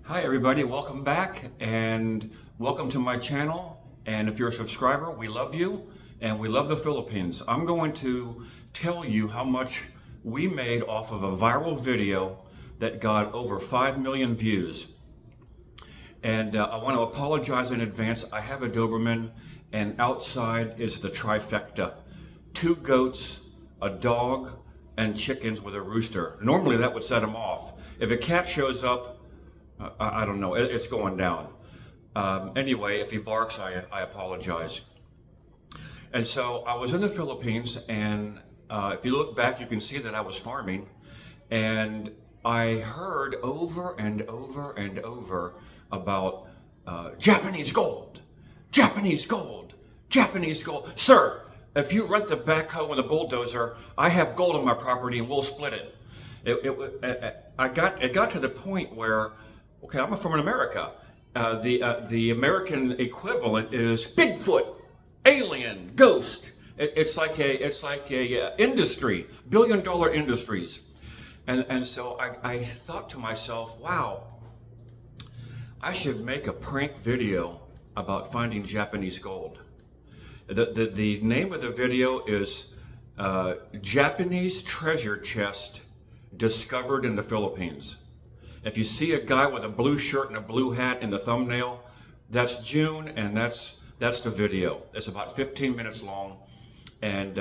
Hi everybody, welcome back and welcome to my channel. And if you're a subscriber, we love you and we love the Philippines. I'm going to tell you how much we made off of a viral video that got over 5 million views. And I want to apologize in advance. I have a Doberman and outside is the trifecta. 2 goats, a dog, and chickens with a rooster. Normally that would set them off. If a cat shows up, I don't know, it's going down. Anyway, if he barks, I apologize. And so I was in the Philippines, and if you look back, you can see that I was farming, and I heard over and over and over about Japanese gold, Japanese gold, Japanese gold. Sir, if you rent the backhoe and the bulldozer, I have gold on my property and we'll split it. It got to the point where, okay, I'm from America. The American equivalent is Bigfoot, alien, ghost. It's like a industry, billion-dollar industries. And so I thought to myself, wow, I should make a prank video about finding Japanese gold. The name of the video is Japanese Treasure Chest Discovered in the Philippines. If you see a guy with a blue shirt and a blue hat in the thumbnail, that's June, and that's the video. It's about 15 minutes long, and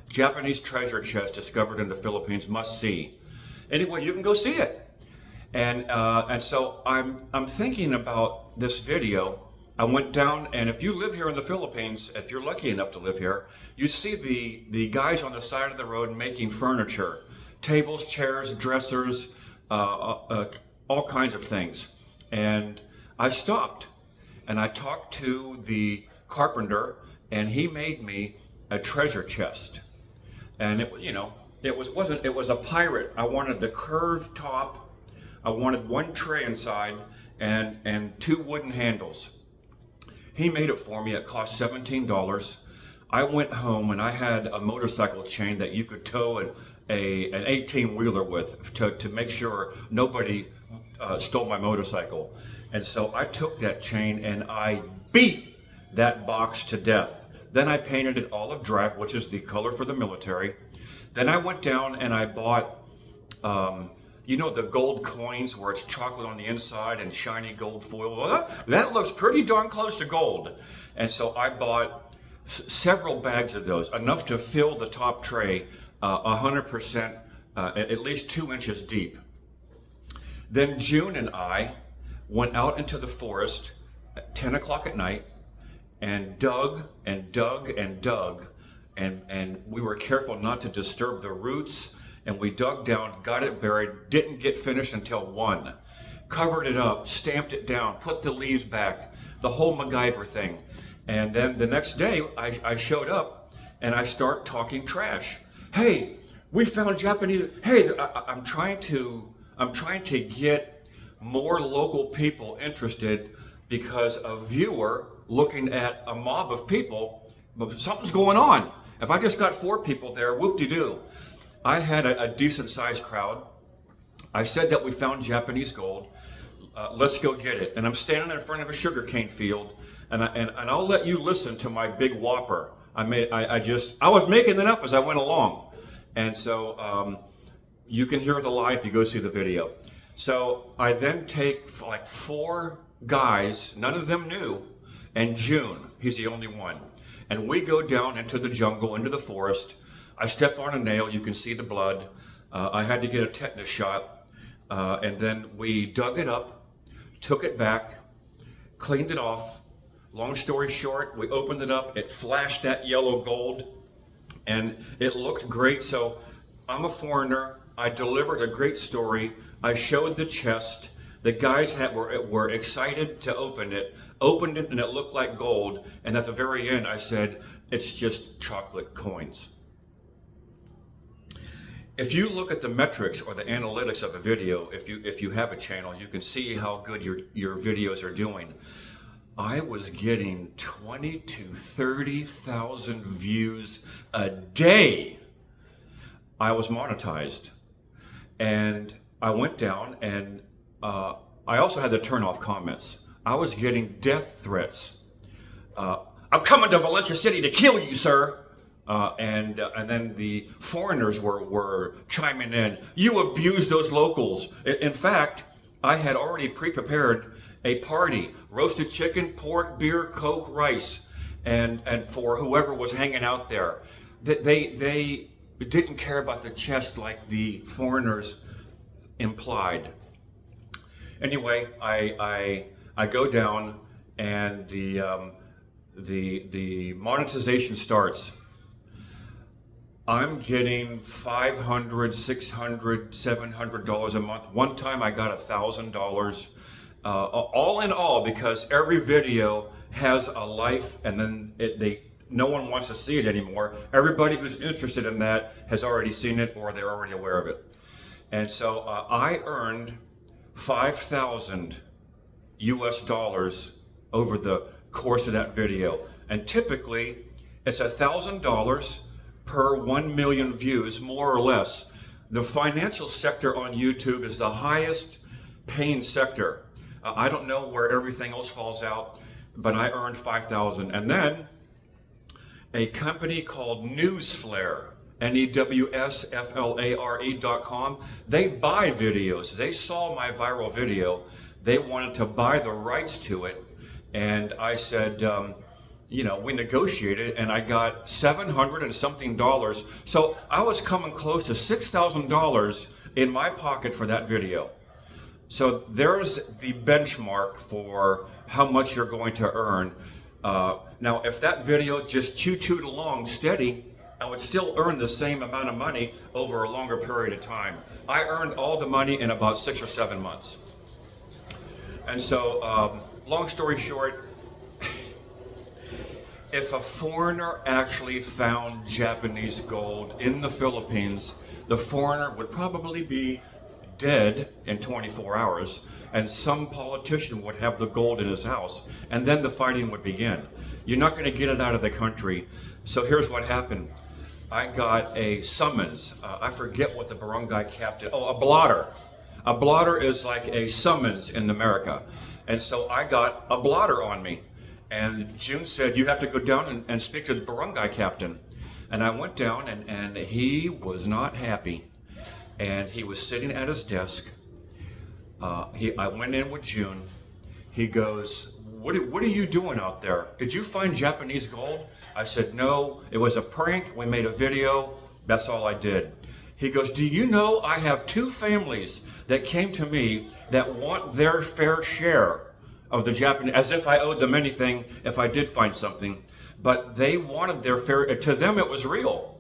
Japanese treasure chest discovered in the Philippines, must see. Anyway, you can go see it. And so I'm thinking about this video. I went down, and if you live here in the Philippines, if you're lucky enough to live here, you see the guys on the side of the road making furniture, tables, chairs, dressers, all kinds of things. And I stopped and I talked to the carpenter, and he made me a treasure chest. And it was a pirate. I wanted the curved top. I wanted 1 tray inside and 2 wooden handles. He made it for me. It cost $17. I went home and I had a motorcycle chain that you could tow an 18-wheeler with to make sure nobody stole my motorcycle. And so I took that chain and I beat that box to death. Then I painted it olive drab, which is the color for the military. Then I went down and I bought, the gold coins where it's chocolate on the inside and shiny gold foil. Well, that looks pretty darn close to gold. And so I bought several bags of those, enough to fill the top tray 100%, at least 2 inches deep. Then June and I went out into the forest at 10 o'clock at night and dug and dug and dug, and we were careful not to disturb the roots, and we dug down, got it buried, didn't get finished until 1. Covered it up, stamped it down, put the leaves back, the whole MacGyver thing. And then the next day I showed up and I start talking trash. Hey, we found Japanese. Hey, I'm trying to get more local people interested, because a viewer looking at a mob of people, something's going on. If I just got 4 people there, whoop-de-doo. I had a decent sized crowd. I said that we found Japanese gold. Let's go get it. And I'm standing in front of a sugarcane field, and I'll let you listen to my big whopper. I was making it up as I went along. And so you can hear the lie if you go see the video. So I then take like 4 guys, none of them new, and June, he's the only one. And we go down into the jungle, into the forest. I step on a nail, you can see the blood. I had to get a tetanus shot. And then we dug it up, took it back, cleaned it off. Long story short, we opened it up, it flashed that yellow gold, and it looked great. So I'm a foreigner, I delivered a great story, I showed the chest, the guys were excited to opened it, and it looked like gold, and at the very end I said, it's just chocolate coins. If you look at the metrics or the analytics of a video, if you have a channel, you can see how good your videos are doing. I was getting 20 to 30,000 views a day. I was monetized, and I went down and I also had to turn off comments. I was getting death threats. I'm coming to Valencia City to kill you, sir. And then the foreigners were chiming in. You abuse those locals. In fact, I had already pre-prepared a party: roasted chicken, pork, beer, Coke, rice, and for whoever was hanging out there. They didn't care about the chest like the foreigners implied. Anyway, I go down, and the monetization starts. I'm getting $500, $600, $700 a month. One time I got $1,000. All in all, because every video has a life, and then no one wants to see it anymore. Everybody who's interested in that has already seen it, or they're already aware of it. And so I earned 5,000 US dollars over the course of that video. And typically it's $1,000 per 1 million views, more or less. The financial sector on YouTube is the highest paying sector. I don't know where everything else falls out, but I earned 5,000. And then a company called Newsflare, NEWSFLARE.com, they buy videos. They saw my viral video. They wanted to buy the rights to it. And I said, we negotiated, and I got $700 and something. So I was coming close to $6,000 in my pocket for that video. So there's the benchmark for how much you're going to earn. Now, if that video just choo-chooed along steady, I would still earn the same amount of money over a longer period of time. I earned all the money in about 6 or 7 months. And so, long story short, if a foreigner actually found Japanese gold in the Philippines, the foreigner would probably be dead in 24 hours, and some politician would have the gold in his house, and then the fighting would begin. You're not going to get it out of the country. So here's what happened. I got a summons. I forget what the barangay captain, a blotter. A blotter is like a summons in America. And so I got a blotter on me. And June said, you have to go down and speak to the barangay captain. And I went down, and he was not happy. And he was sitting at his desk. I went in with June. He goes, what are you doing out there? Did you find Japanese gold? I said, no, it was a prank. We made a video. That's all I did. He goes, do you know I have 2 families that came to me that want their fair share of the Japanese, as if I owed them anything if I did find something, but they wanted their fair, to them it was real.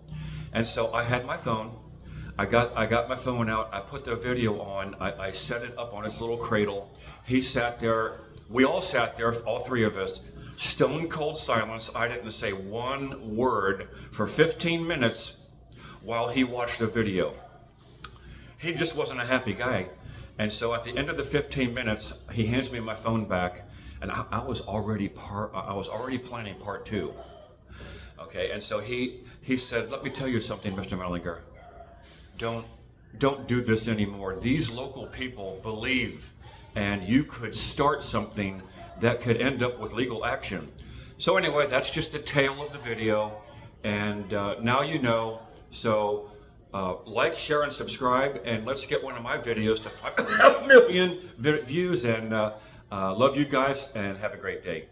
And so I had my phone. I got my phone out, I put the video on, I set it up on its little cradle. He sat there, we all sat there, all 3 of us, stone cold silence. I didn't say one word for 15 minutes while he watched the video. He just wasn't a happy guy. And so at the end of the 15 minutes, he hands me my phone back, and I was already planning part 2. Okay, and so he said, let me tell you something, Mr. Mellinger. Don't do this anymore. These local people believe, and you could start something that could end up with legal action. So anyway, that's just the tale of the video, and now you know. So like, share, and subscribe, and let's get one of my videos to 5 million views. And love you guys, and have a great day.